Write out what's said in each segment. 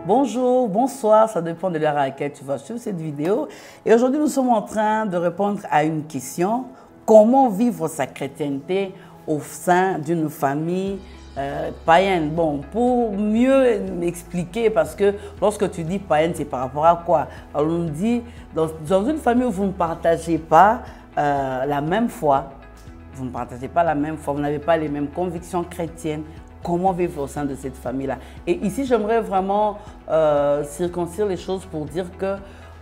Bonjour, bonsoir, ça dépend de l'heure à laquelle tu vas suivre cette vidéo. Et aujourd'hui, nous sommes en train de répondre à une question. Comment vivre sa chrétienté au sein d'une famille païenne? Bon, pour mieux m'expliquer, parce que lorsque tu dis païenne, c'est par rapport à quoi? Alors, on nous dit, dans une famille où vous ne partagez pas la même foi, vous ne partagez pas la même foi, vous n'avez pas les mêmes convictions chrétiennes, comment vivre au sein de cette famille-là? Et ici, j'aimerais vraiment circoncire les choses pour dire que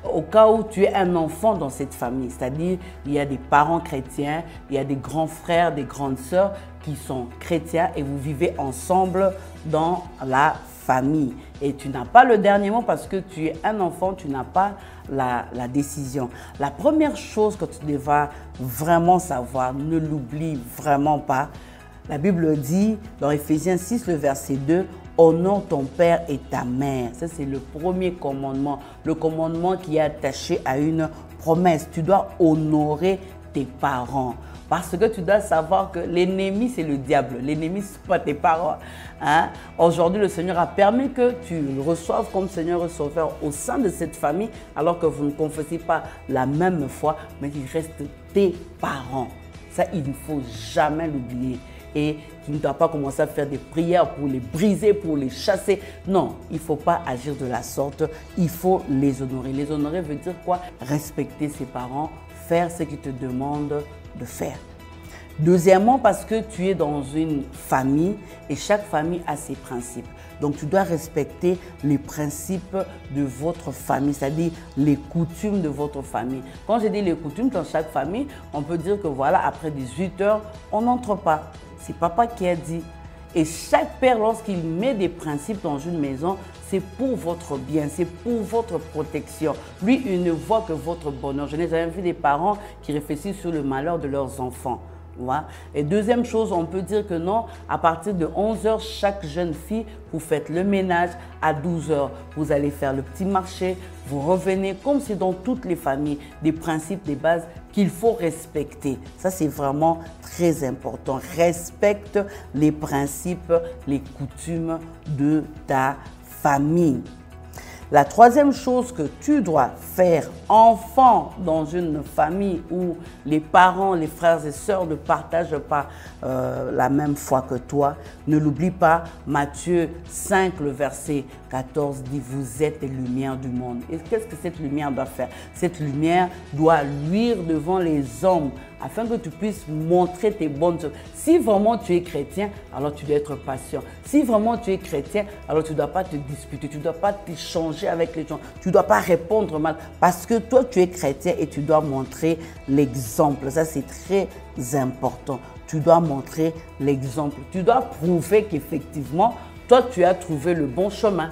au cas où tu es un enfant dans cette famille, c'est-à-dire il y a des parents chrétiens, il y a des grands frères, des grandes sœurs qui sont chrétiens et vous vivez ensemble dans la famille. Et tu n'as pas le dernier mot parce que tu es un enfant, tu n'as pas la décision. La première chose que tu devras vraiment savoir, ne l'oublie vraiment pas. La Bible dit dans Éphésiens 6, le verset 2, « Honore ton père et ta mère ». Ça, c'est le premier commandement, le commandement qui est attaché à une promesse. Tu dois honorer tes parents. Parce que tu dois savoir que l'ennemi, c'est le diable. L'ennemi, ce n'est pas tes parents. Hein? Aujourd'hui, le Seigneur a permis que tu le reçoives comme Seigneur et Sauveur au sein de cette famille, alors que vous ne confessez pas la même foi, mais il reste tes parents. Ça, il ne faut jamais l'oublier. Et tu ne dois pas commencer à faire des prières pour les briser, pour les chasser. Non, il ne faut pas agir de la sorte. Il faut les honorer. Les honorer veut dire quoi? Respecter ses parents, faire ce qu'ils te demandent de faire. Deuxièmement, parce que tu es dans une famille et chaque famille a ses principes. Donc, tu dois respecter les principes de votre famille, c'est-à-dire les coutumes de votre famille. Quand je dis les coutumes, dans chaque famille, on peut dire que voilà, après 18 heures, on n'entre pas. C'est papa qui a dit. Et chaque père, lorsqu'il met des principes dans une maison, c'est pour votre bien, c'est pour votre protection. Lui, il ne voit que votre bonheur. Je n'ai jamais vu des parents qui réfléchissent sur le malheur de leurs enfants. Voilà. Et deuxième chose, on peut dire que non, à partir de 11 h, chaque jeune fille, vous faites le ménage. À 12 h, vous allez faire le petit marché, vous revenez, comme c'est dans toutes les familles, des principes, des bases qu'il faut respecter. Ça, c'est vraiment très important. Respecte les principes, les coutumes de ta famille. La troisième chose que tu dois faire, enfant, dans une famille où les parents, les frères et sœurs ne partagent pas la même foi que toi, ne l'oublie pas, Matthieu 5, le verset 14 dit « Vous êtes les lumières du monde ». Et qu'est-ce que cette lumière doit faire? Cette lumière doit luire devant les hommes afin que tu puisses montrer tes bonnes œuvres. Si vraiment tu es chrétien, alors tu dois être patient. Si vraiment tu es chrétien, alors tu ne dois pas te disputer, tu ne dois pas t'échanger avec les gens, tu ne dois pas répondre mal parce que toi tu es chrétien et tu dois montrer l'exemple. Ça, c'est très important. Tu dois montrer l'exemple. Tu dois prouver qu'effectivement, toi tu as trouvé le bon chemin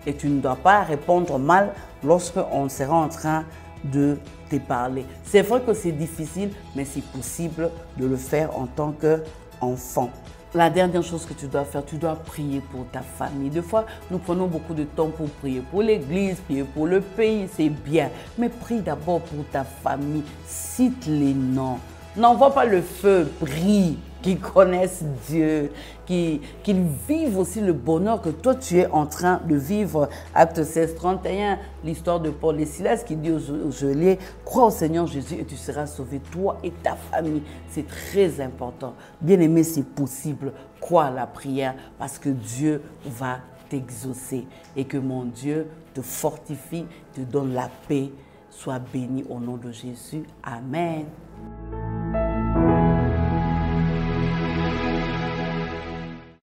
et tu ne dois pas répondre mal lorsqu'on sera en train de te parler. C'est vrai que c'est difficile, mais c'est possible de le faire en tant qu'enfant. La dernière chose que tu dois faire, tu dois prier pour ta famille. Des fois, nous prenons beaucoup de temps pour prier pour l'église, prier pour le pays, c'est bien. Mais prie d'abord pour ta famille. Cite les noms. N'envoie pas le feu, prie, qu'ils connaissent Dieu, qu'ils vivent aussi le bonheur que toi tu es en train de vivre. Acte 16, 31, l'histoire de Paul et Silas qui dit aux geôliers, crois au Seigneur Jésus et tu seras sauvé, toi et ta famille. C'est très important. Bien aimé, c'est possible. Crois à la prière parce que Dieu va t'exaucer et que mon Dieu te fortifie, te donne la paix. Sois béni au nom de Jésus. Amen.